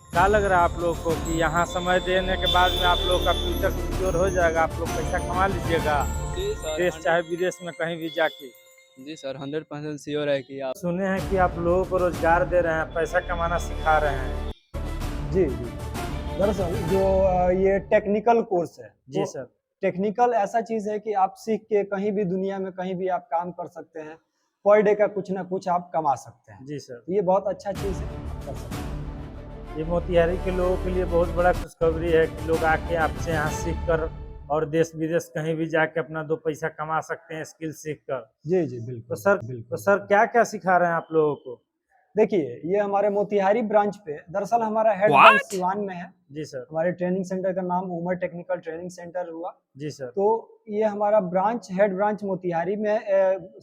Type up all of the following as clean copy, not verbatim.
क्या लग रहा है आप लोग को कि यहाँ समय देने के बाद में आप लोग का फ्यूचर सिक्योर हो जाएगा, आप लोग पैसा कमा लीजिएगा जी सर देश चाहे 100। विदेश में कहीं भी जाके? जी सर 100% श्योर है कि आप। सुने हैं कि आप लोगों को रोजगार दे रहे हैं, पैसा कमाना सिखा रहे हैं। जी, जी। दरअसल जो ये टेक्निकल कोर्स है, जी वो सर। टेक्निकल ऐसा चीज़ है कि आप सीख के कहीं भी दुनिया में कहीं भी आप काम कर सकते हैं। पर डे का कुछ ना कुछ आप कमा सकते हैं। जी सर। ये बहुत अच्छा चीज़ है, आप कर सकते हैं। ये मोतिहारी के लोगों के लिए बहुत बड़ा खुशखबरी है कि लोग आके आपसे यहाँ सीख कर और देश विदेश कहीं भी जाके अपना दो पैसा कमा सकते हैं स्किल सीख कर। जी, जी, तो बिल्कुल, सर बिल्कुल। क्या क्या सिखा रहे हैं आप लोगों को? देखिए, ये हमारे मोतिहारी ब्रांच पे दरअसल हमारा हेड ब्रांच सिवान में है। जी सर। हमारे ट्रेनिंग सेंटर का नाम उमर टेक्निकल ट्रेनिंग सेंटर हुआ। जी सर। तो ये हमारा हेड ब्रांच मोतिहारी में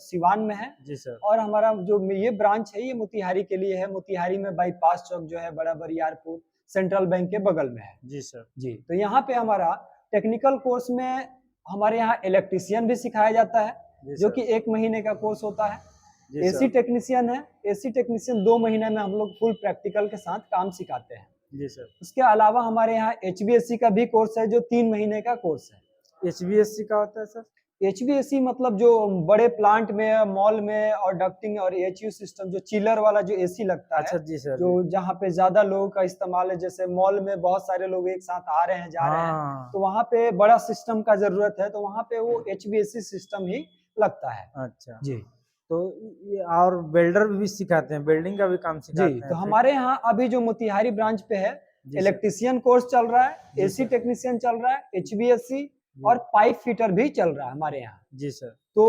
सिवान में है। जी सर। और हमारा जो ये ब्रांच है ये मोतिहारी के लिए है। मोतिहारी में बाईपास चौक जो है बड़ा बरियारपुर सेंट्रल बैंक के बगल में है। जी सर। जी, तो यहाँ पे हमारा टेक्निकल कोर्स में हमारे यहाँ इलेक्ट्रीशियन भी सिखाया जाता है, जो कि 1 महीने का कोर्स होता है। एसी टेक्नीशियन है। एसी टेक्नीशियन 2 महीने में हम लोग फुल प्रैक्टिकल के साथ काम सिखाते हैं। जी सर। उसके अलावा हमारे यहाँ एचवीएसी का भी कोर्स है, जो 3 महीने का कोर्स है। HVAC का होता है सर? एचवीएसी मतलब जो बड़े प्लांट में, मॉल में और डक्टिंग और एचयू सिस्टम, जो चिलर वाला जो एसी लगता अच्छा है, जी सर। जो जहाँ पे ज्यादा लोगों का इस्तेमाल है, जैसे मॉल में बहुत सारे लोग एक साथ आ रहे हैं, जा रहे हैं, तो वहाँ पे बड़ा सिस्टम का जरूरत है, तो वहाँ पे वो एचवीएसी सिस्टम ही लगता है। अच्छा जी, तो ये और वेल्डर भी सिखाते हैं, वेल्डिंग का भी काम सिखाते जी। हैं तो फिर? हमारे यहाँ अभी जो मोतिहारी ब्रांच पे है, जी सर। इलेक्ट्रीशियन कोर्स चल रहा है, जी एसी सर। टेक्नीशियन चल रहा है, एचवीएसी और पाइप फिटर भी चल रहा है हमारे यहाँ। जी सर। तो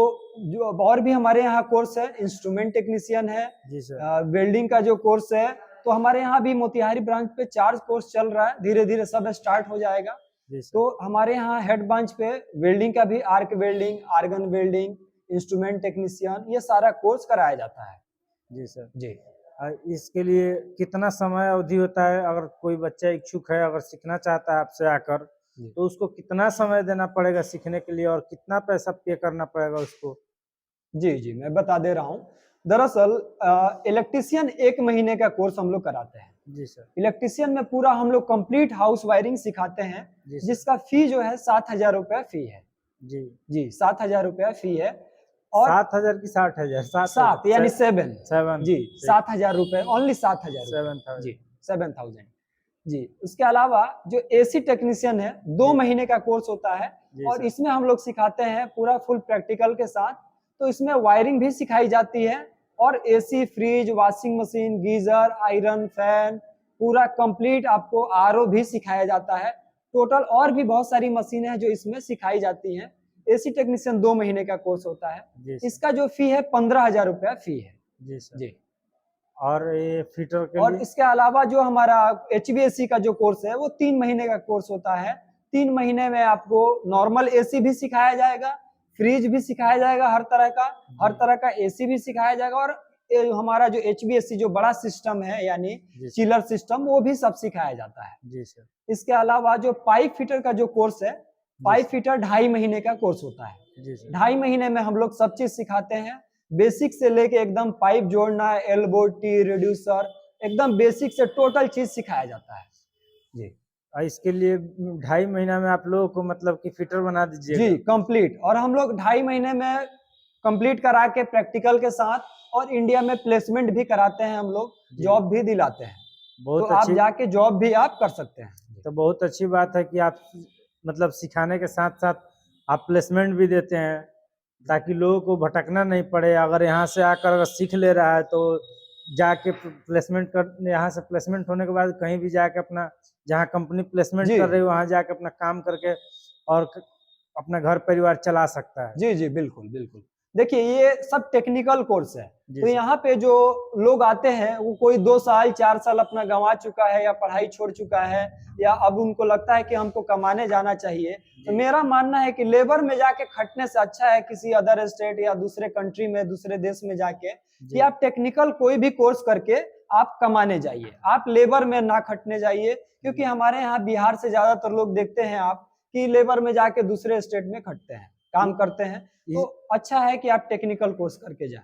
जो और भी हमारे यहाँ कोर्स है, इंस्ट्रूमेंट टेक्नीशियन है, जी सर। वेल्डिंग का जो कोर्स है, तो हमारे यहाँ भी मोतिहारी ब्रांच पे 4 कोर्स चल रहा है। धीरे धीरे सब स्टार्ट हो जाएगा। जी सर। तो हमारे यहाँ हेड ब्रांच पे वेल्डिंग का भी, arc welding, argon welding, instrument technician, ये सारा कोर्स कराया जाता है। जी सर। जी, इसके लिए कितना समय अवधि होता है? अगर कोई बच्चा इच्छुक है, अगर सीखना चाहता है आपसे आकर, तो उसको कितना समय देना पड़ेगा सीखने के लिए और कितना पैसा पे करना पड़ेगा उसको? जी, जी, मैं बता दे रहा हूँ। दरअसल इलेक्ट्रीशियन 1 महीने का कोर्स हम लोग कराते हैं। जी सर। इलेक्ट्रीशियन में पूरा हम लोग कंप्लीट हाउस वायरिंग सिखाते हैं, जिसका फी जो है 7,000 रुपया फी है। जी। जी, 7,000 रुपया फी है। और 7,000 की 60,000? 7 यानी 7 7 जी, 7,000 रुपए, ओनली 7,000 7,000 जी, 7,000 जी। उसके अलावा जो एसी टेक्नीशियन है, 2 महीने का कोर्स होता है और इसमें हम लोग सिखाते हैं पूरा फुल प्रैक्टिकल के साथ। तो इसमें वायरिंग भी सिखाई जाती है और AC, fridge, washing machine, geyser, iron, fan, पूरा कंप्लीट आपको आरओ भी सिखाया जाता है। टोटल और भी बहुत सारी मशीनें हैं जो इसमें सिखाई जाती हैं। एसी टेक्नीशियन 2 महीने का कोर्स होता है। इसका जो फी है 15,000 रुपया फी है। जी सर। जी। और ये फिटर के और लिए? इसके अलावा जो हमारा एचवीएसी का जो कोर्स है वो 3 महीने का कोर्स होता है। 3 महीने में आपको नॉर्मल एसी भी सिखाया जाएगा, फ्रिज भी सिखाया जाएगा, हर तरह का एसी भी सिखाया जाएगा और हमारा जो एचवीएसी जो बड़ा सिस्टम है यानी चिलर सिस्टम, वो भी सब सिखाया जाता है। जी सर। इसके अलावा जो पाइप फिटर का जो कोर्स है, पाइप फिटर 2.5 महीने का कोर्स होता है। जी सर। 2.5 महीने में हम लोग सब चीज सिखाते हैं, बेसिक से लेके एकदम पाइप जोड़ना, एल्बो, टी, रिड्यूसर, एकदम बेसिक से टोटल चीज सिखाया जाता है। जी, इसके लिए 2.5 महीना में आप लोगों को मतलब कि फिटर बना दीजिएगा? जी, कंप्लीट। और हम लोग 2.5 महीने में कंप्लीट करा के प्रैक्टिकल के साथ और इंडिया में प्लेसमेंट भी कराते हैं हम लोग, जॉब भी दिलाते हैं। तो आप जाके जॉब भी आप कर सकते हैं। तो बहुत अच्छी बात है कि आप मतलब सिखाने के साथ साथ आप प्लेसमेंट भी देते हैं, ताकि लोगों को भटकना नहीं पड़े। अगर यहाँ से आकर अगर सीख ले रहा है तो जाके प्लेसमेंट कर, यहाँ से प्लेसमेंट होने के बाद कहीं भी जाके अपना, जहाँ कंपनी प्लेसमेंट कर रही है वहाँ जाके अपना काम करके और अपना घर परिवार चला सकता है। जी, जी, बिल्कुल, बिल्कुल। देखिए ये सब टेक्निकल कोर्स है। तो यहाँ पे जो लोग आते हैं वो कोई 2 साल 4 साल अपना गंवा चुका है या पढ़ाई छोड़ चुका है, या अब उनको लगता है कि हमको कमाने जाना चाहिए। तो मेरा मानना है कि लेबर में जाके खटने से अच्छा है किसी अदर स्टेट या दूसरे कंट्री में, दूसरे देश में जाके, कि आप टेक्निकल कोई भी कोर्स करके आप कमाने जाइए। आप लेबर में ना खटने जाइए, क्योंकि हमारे यहाँ बिहार से ज्यादातर लोग देखते हैं आप कि लेबर में जाके दूसरे स्टेट में खटते हैं, काम करते हैं। तो अच्छा है कि आप टेक्निकल कोर्स करके जाएं।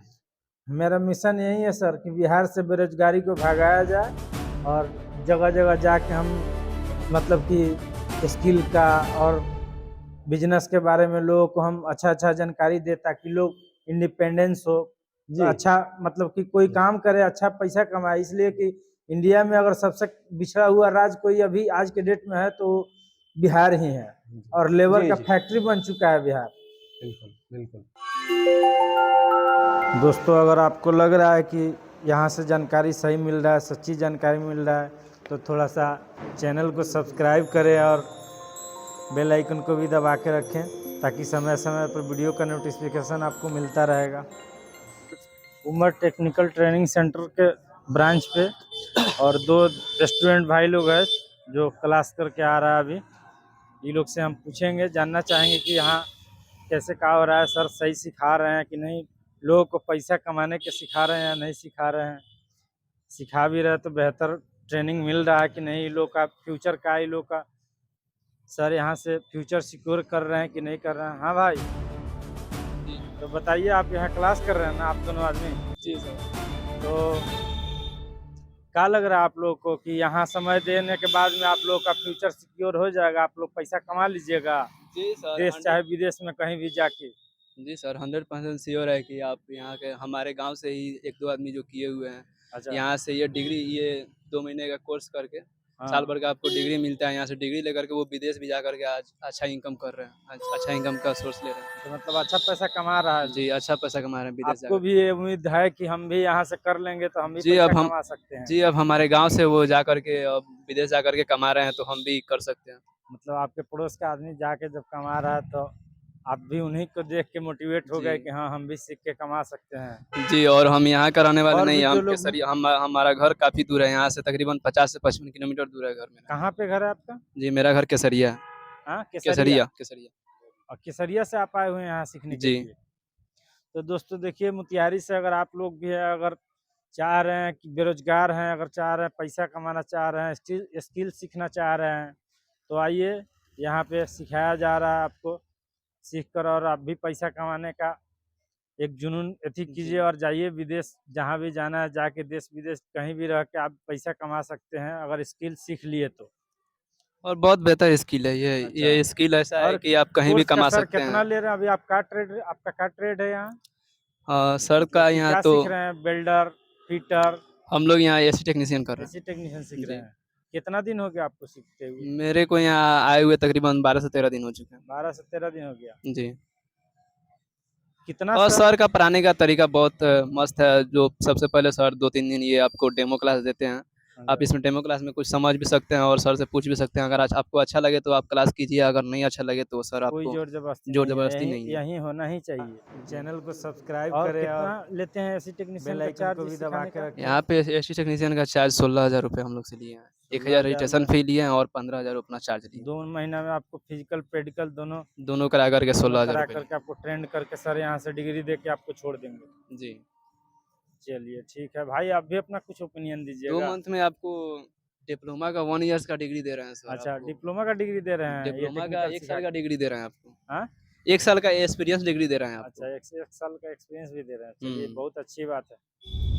मेरा मिशन यही है सर कि बिहार से बेरोजगारी को भगाया जाए और जगह जगह जाके हम मतलब कि स्किल का और बिजनेस के बारे में लोगों को हम अच्छा जानकारी दे, ताकि लोग इंडिपेंडेंस हो, जी अच्छा मतलब कि कोई काम करे, अच्छा पैसा कमाए। इसलिए कि इंडिया में अगर सबसे बिछड़ा हुआ राज्य कोई अभी आज के डेट में है तो बिहार ही है, और लेबर जी का जी फैक्ट्री बन चुका है बिहार। बिल्कुल बिल्कुल। दोस्तों, अगर आपको लग रहा है कि यहाँ से जानकारी सही मिल रहा है, सच्ची जानकारी मिल रहा है, तो थोड़ा सा चैनल को सब्सक्राइब करें और बेल आइकन को भी दबा के रखें, ताकि समय समय पर वीडियो का नोटिफिकेशन आपको मिलता रहेगा। उमर टेक्निकल ट्रेनिंग सेंटर के ब्रांच पे और 2 स्टूडेंट भाई लोग हैं जो क्लास करके आ रहा है अभी। ये लोग से हम पूछेंगे, जानना चाहेंगे कि यहाँ कैसे क्या हो रहा है, सर सही सिखा रहे हैं कि नहीं, लोगों को पैसा कमाने के सिखा रहे हैं या नहीं सिखा रहे हैं, सिखा भी रहे तो बेहतर ट्रेनिंग मिल रहा है कि नहीं, लोग का फ्यूचर का, ये लोग का सर यहाँ से फ्यूचर सिक्योर कर रहे हैं कि नहीं कर रहे हैं। हाँ भाई, जी तो बताइए, आप यहाँ क्लास कर रहे हैं ना, आप दोनों आदमी? जी सर। तो क्या लग रहा है आप लोग को कि यहाँ समय देने के बाद में आप लोग का फ्यूचर सिक्योर हो जाएगा, आप लोग पैसा कमा लीजिएगा जी सर देश 100 चाहे विदेश में कहीं भी जाके? जी सर 100% श्योर है कि आप यहाँ के हमारे गांव से ही 1-2 आदमी जो किए हुए हैं, अच्छा। यहाँ से ये डिग्री, ये 2 महीने का कोर्स करके हाँ। साल भर का आपको डिग्री मिलता है। यहाँ से डिग्री लेकर के वो विदेश भी जा करके आज अच्छा इनकम कर रहे हैं, अच्छा इनकम का सोर्स ले रहे हैं। तो मतलब अच्छा पैसा कमा रहा है। जी, अच्छा पैसा कमा रहे हैं विदेश आपको जाकर। भी ये उम्मीद है कि हम भी यहाँ से कर लेंगे तो हम भी जी, पैसा अब हम कमा सकते हैं? जी, अब हमारे गाँव से वो जा करके अब विदेश जा करके कमा रहे हैं, तो हम भी कर सकते हैं। मतलब आपके पड़ोस का आदमी जाके जब कमा रहा है तो आप भी उन्हीं को देख के मोटिवेट हो गए जी। कि हाँ, हम भी सीख के कमा सकते हैं। जी, और हम यहाँ का रहने वाले और नहीं भी हैं, जो हम लोग केसरिया, हमारा घर काफ़ी दूर है, यहाँ से तकरीबन 50 से 55 किलोमीटर दूर है घर मेरा। कहाँ पे घर है आपका? जी, मेरा घर केसरिया है। हाँ, केसरिया। केसरिया, केसरिया। और केसरिया से आप आए हुए हैं यहाँ सीखने के जी। लिए? तो दोस्तों देखिए, मोतिहारी से अगर आप लोग भी है, अगर चाह रहे हैं कि बेरोजगार हैं, अगर चाह रहे हैं पैसा कमाना चाह रहे हैं, स्किल सीखना चाह रहे हैं, तो आइए, यहाँ पे सिखाया जा रहा है आपको। सीख कर और आप भी पैसा कमाने का एक जुनून अथी कीजिए और जाइए विदेश, जहाँ भी जाना है जाके देश विदेश कहीं भी रह के आप पैसा कमा सकते हैं, अगर स्किल सीख लिए तो। और बहुत बेहतर स्किल है ये। अच्छा। ये स्किल ऐसा है और कि आप कहीं भी कोर्स का कमा सर सकते कितना हैं। ले रहे हैं अभी? आपका क्या ट्रेड है यहाँ? सर मतलब का कि यहाँ क्या तो सीख रहे हैं? बिल्डर, फिटर, हम लोग यहाँ एसी टेक्नीशियन कर रहे एसी टेक्नीशियन सीख हैं। रहे जी। हैं? कितना दिन हो गया आपको सीखते हुए? मेरे को यहाँ आए हुए तकरीबन 12 से 13 दिन हो चुके 12 से 13 दिन हो गया। हैं। जी। कितना और सर? सर का पढ़ाने का तरीका बहुत मस्त है। जो सबसे पहले सर 2-3 दिन ये आपको डेमो क्लास देते हैं। आप इसमें डेमो क्लास में कुछ समझ भी सकते हैं और सर से पूछ भी सकते हैं। अगर आज आपको अच्छा लगे तो आप क्लास कीजिए, अगर नहीं अच्छा लगे तो सर कोई आपको जोर जबरदस्ती जोर नहीं है, ज़बरदस्ती यहीं नहीं है। यहीं होना ही चाहिए। चैनल को सब्सक्राइब करें और कितना लेते हैं एसी टेक्नीशियन का चार्ज को भी दबा के रखें? यहाँ पे एसी टेक्नीशियन का चार्ज 16,000 रुपये हम लोग से लिए हैं। 1,000 रजिस्ट्रेशन 16,000 फी लिए हैं और 15,000 अपना चार्ज लिए। 2 महीना में आपको फिजिकल पेडिकल दोनों दोनों करा करके दोनों 16,000 करा रुपये करके आपको ट्रेंड करके सर यहाँ से डिग्री दे के आपको छोड़ देंगे। लिए। जी। चलिए ठीक है भाई, आप भी अपना कुछ ओपिनियन 2 दीजिएगा। मंथ में आपको डिप्लोमा का 1 ईयर्स का डिग्री दे रहे हैं सर अच्छा, आपको। डिप्लोमा का डिग्री दे रहे हैं, ये डिप्लोमा का टेक्निकल 1 सिखा साल का के? डिग्री दे रहे हैं आपको। हाँ? 1 साल का एक्सपीरियंस डिग्री दे रहे हैं आपको। अच्छा, 1 साल का एक्सपीरियंस भी दे रहे हैं। चलिए, हुँ। बहुत अच्छी बात है।